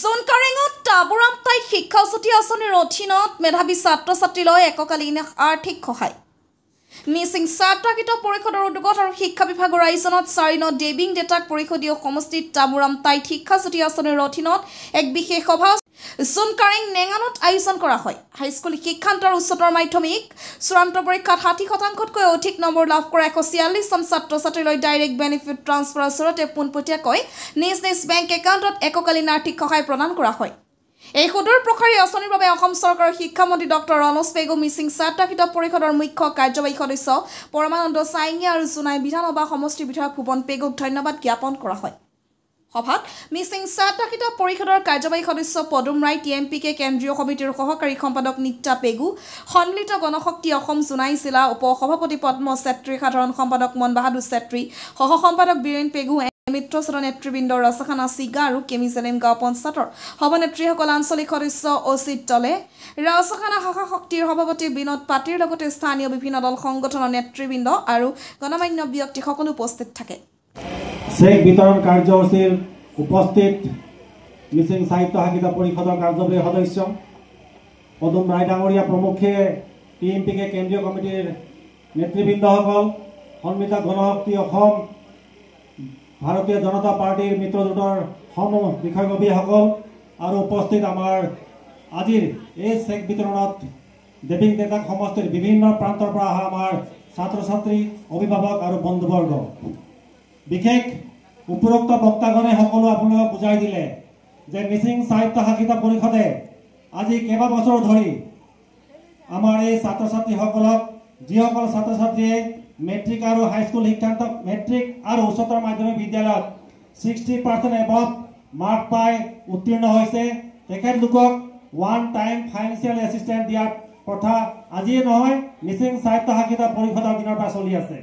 সোনকাৰেঙত টাবুৰাম তাইত শিক্ষাজ্যোতি আঁচনিৰ অধীনত মেধাৱী ছাত্ৰ ছাত্ৰীলৈ এককালীন আৰ্থিক সহায় মিচিং ছাত্ৰহিত পৰিষদৰ উদ্যোগত আৰু শিক্ষা বিভাগৰ আয়োজনত 4 ন ডেবিং ডেটাক পৰিষদীয় সমষ্টিত টাবুৰাম তাইত শিক্ষাজ্যোতি আঁচনিৰ অধীনত এক বিশেষ সভা সোনকাৰেং নেঙানত আয়োজন কৰা হয়। হাইস্কুল শিক্ষান্তৰ উচ্চতৰ মাধ্যমিক চূড়ান্ত পৰীক্ষাত 60%তকৈ অধিক নম্বৰ লাভ কৰা 146 জন ছাত্ৰ ছাত্ৰীলৈ ডাইৰেক্ট বেনিফিট ট্ৰান্সফাৰৰ জৰিয়তে পোনপটীয়াকৈ নিজ নিজ বেংক একাউণ্টত এককালীন আৰ্থিক সহায় প্ৰদান কৰা হয়। এই সুদূৰ প্ৰসাৰী আঁচনিৰ বাবে অসম চৰকাৰৰ শিক্ষামন্ত্ৰী ডক্টৰ ৰনজ পেগু, মিচিং ছাত্ৰহিত পৰিষদৰ মুখ্য কাৰ্যবাহী সদস্য পৰমানন্দ চাইঙিয়া আৰু জোনাই বিধানসভা সমষ্টিৰ বিধায়ক ভুৱন পেগুক ধন্যবাদ জ্ঞাপন কৰা হয়। সভাত মিচিং ছাত্ৰহিত পৰিষদৰ কাৰ্যবাহী সদস্য পদুম ৰায়, TMPK কেন্দ্ৰীয় সমিতিৰ সহকাৰী সম্পাদক নিত্যা পেগু, সন্মিলিত গণশক্তি অসম জোনাই জিলা উপ সভাপতি পদ্ম চেত্ৰী, সাধাৰণ সম্পাদক মন বাহাদুৰ চেত্ৰী, সহ সম্পাদক বীৰেন পেগু, মিত্ৰচৰ নেতৃবৃন্দ ৰাজখানা চিগা আৰু কেমি জেলেম গাঁও পঞ্চায়তৰ সভানেত্ৰীসকল, আঞ্চলিক সদস্য অচিত দলে, ৰাজখানা শাখা শক্তিৰ সভাপতি বিনোদ পাটিৰ লগতে স্থানীয় বিভিন্ন দল সংগঠনৰ নেতৃবৃন্দ আৰু গণমান্য ব্যক্তিসকল উপস্থিত থাকে। চেক বিতৰণ কাৰ্যসূচীৰ উপস্থিত মিচিং সাহিত্য শাখিত পৰিষদৰ কাৰ্যবাহী সদস্য পদুম ৰায় ডাঙৰীয়া প্ৰমুখে, TMPK কেন্দ্ৰীয় কমিটিৰ নেতৃবৃন্দসকল, সন্মিলিত গণশক্তি অসম, ভাৰতীয় জনতা পাৰ্টিৰ মিত্ৰজোঁটৰ সমূহ বিষয়ববীসকল আৰু উপস্থিত আমাৰ আজিৰ এই চেক বিতৰণত ডেবিং ডেটাক সমষ্টিৰ বিভিন্ন প্ৰান্তৰ পৰা অহা আমাৰ ছাত্ৰ ছাত্ৰী, অভিভাৱক আৰু বন্ধুবৰ্গ, বিশেষ উপৰোক্ত বক্তাগণে সকলো আপোনালোকক বুজাই দিলে যে মিচিং সাহিত্য শাখিত পৰিষদে আজি কেইবা বছৰ ধৰি আমাৰ এই ছাত্ৰ ছাত্ৰীসকলক, যিসকল ছাত্ৰ ছাত্ৰীয়ে মেট্ৰিক আৰু হাইস্কুল শিক্ষান্ত মেট্ৰিক আৰু উচ্চতৰ মাধ্যমিক বিদ্যালয়ত 60% এবভ মাৰ্ক পাই উত্তীৰ্ণ হৈছে, তেখেতলোকক ওৱান টাইম ফাইনেন্সিয়েল এছিষ্টেণ্ট দিয়াৰ প্ৰথা আজিয়ে নহয়, মিচিং সাহিত্য শাখিত পৰিষদৰ দিনৰ পৰা চলি আছে।